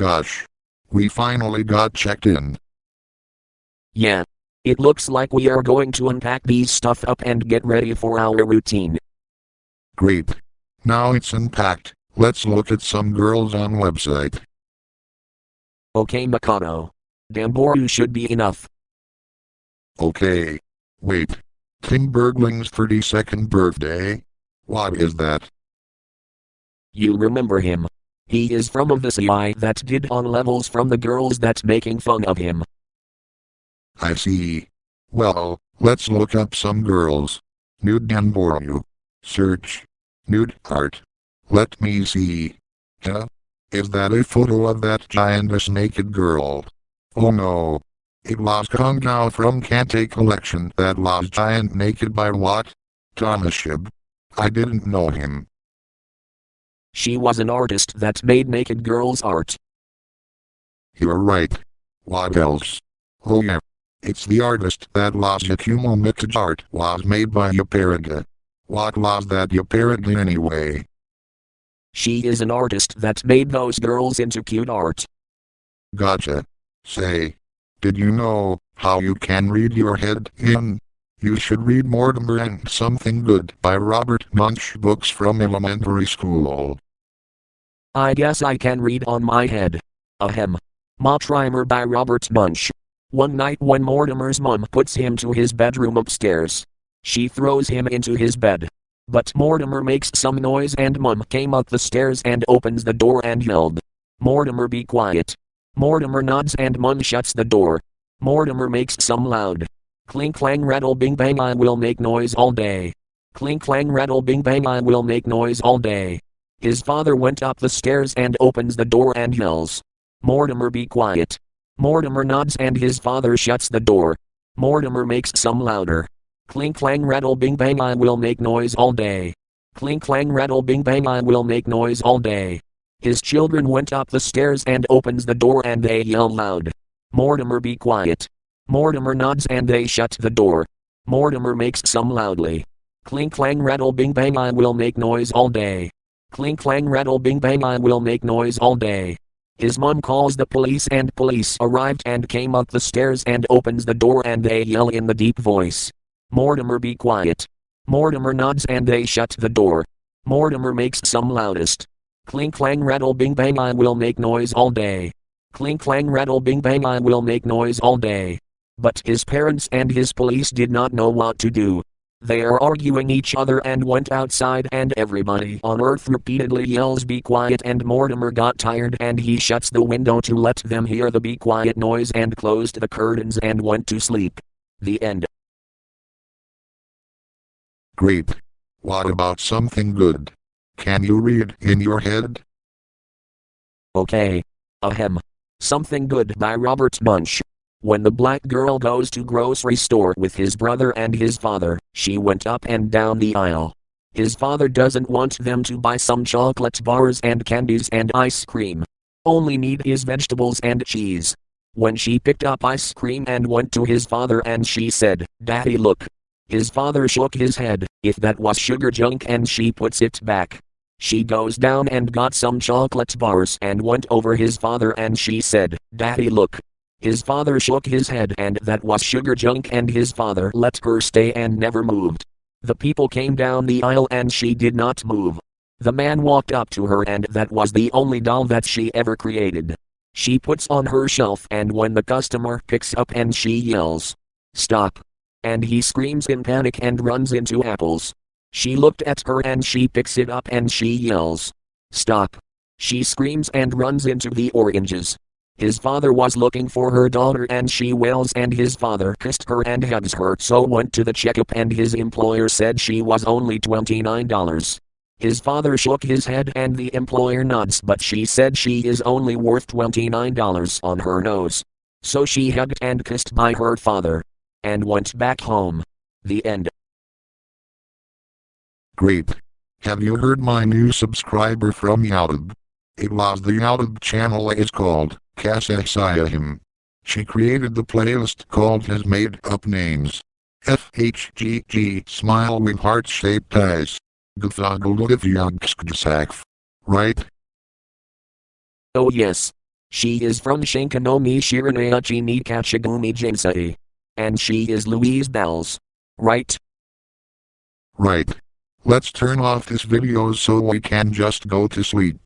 Gosh. We finally got checked in. Yeah. It looks like we are going to unpack these stuff up and get ready for our routine. Great. Now it's unpacked. Let's look at some girls on website. Okay, Makoto. Gamboru should be enough. Okay. Wait. Tim Bergling's 32nd birthday? What is that? You remember him. He is from a VCI that did on levels from the girls that's making fun of him. I see. Well, let's look up some girls. Nude Gamboru. Search. Nude art. Let me see. Huh? Is that a photo of that giantess naked girl? Oh no. It was Kongao from Kante Collection that was giant naked by what? Tamashib. I didn't know him. She was an artist that made naked girls art. You're right. What else? Oh yeah. It's the artist that was Yakumo Mixed art was made by Yapariga. What was that Yapariga anyway? She is an artist that made those girls into cute art. Gotcha. Say. Did you know how you can read your head in? You should read Mortimer and Something Good by Robert Munsch books from elementary school. I guess I can read on my head. Ahem. Mortimer by Robert Munsch. One night when Mortimer's mom puts him to his bedroom upstairs, she throws him into his bed. But Mortimer makes some noise and Mom came up the stairs and opens the door and yelled, "Mortimer, be quiet." Mortimer nods and Mom shuts the door. Mortimer makes some loud clink clang rattle bing bang, I will make noise all day. Clink clang rattle bing bang, I will make noise all day. His father went up the stairs and opens the door and yells, "Mortimer, be quiet." Mortimer nods and his father shuts the door. Mortimer makes some louder clink clang rattle bing bang, I will make noise all day. Clink clang rattle bing bang, I will make noise all day. His children went up the stairs and opens the door and they yell loud, "Mortimer, be quiet." Mortimer nods and they shut the door. Mortimer makes some loudly clink clang rattle bing bang, I will make noise all day. Clink clang rattle bing bang, I will make noise all day. His mom calls the police and police arrived and came up the stairs and opens the door and they yell in the deep voice, "Mortimer, be quiet." Mortimer nods and they shut the door. Mortimer makes some loudest clink clang rattle bing bang, I will make noise all day. Clink clang rattle bing bang, I will make noise all day. But his parents and his police did not know what to do. They are arguing each other and went outside and everybody on earth repeatedly yells be quiet and Mortimer got tired and he shuts the window to let them hear the be quiet noise and closed the curtains and went to sleep. The end. Great. What about Something Good? Can you read in your head? Okay. Ahem. Something Good by Robert Munsch. When the black girl goes to grocery store with his brother and his father, she went up and down the aisle. His father doesn't want them to buy some chocolate bars and candies and ice cream. Only need is vegetables and cheese. When she picked up ice cream and went to his father and she said, "Daddy, look." His father shook his head, if that was sugar junk, and she puts it back. She goes down and got some chocolate bars and went over his father and she said, "Daddy, look." His father shook his head and that was sugar junk and his father let her stay and never moved. The people came down the aisle and she did not move. The man walked up to her and that was the only doll that she ever created. She puts on her shelf and when the customer picks up and she yells, "Stop." And he screams in panic and runs into apples. She looked at her and she picks it up and she yells, "Stop." She screams and runs into the oranges. His father was looking for her daughter and she wails and his father kissed her and hugs her, so went to the checkup and his employer said she was only $29. His father shook his head and the employer nods, but she said she is only worth $29 on her nose. So she hugged and kissed by her father and went back home. The end. Great. Have you heard my new subscriber from YouTube? It was the YouTube channel is called Kasahayahim. She created the playlist called His Made Up Names. FHGG Smile with Heart-Shaped Eyes. Right? Oh yes. She is from Shinkanomi Shiranayachi ni Kachigumi Jinsei. And she is Louise Bells. Right? Right. Let's turn off this video so we can just go to sleep.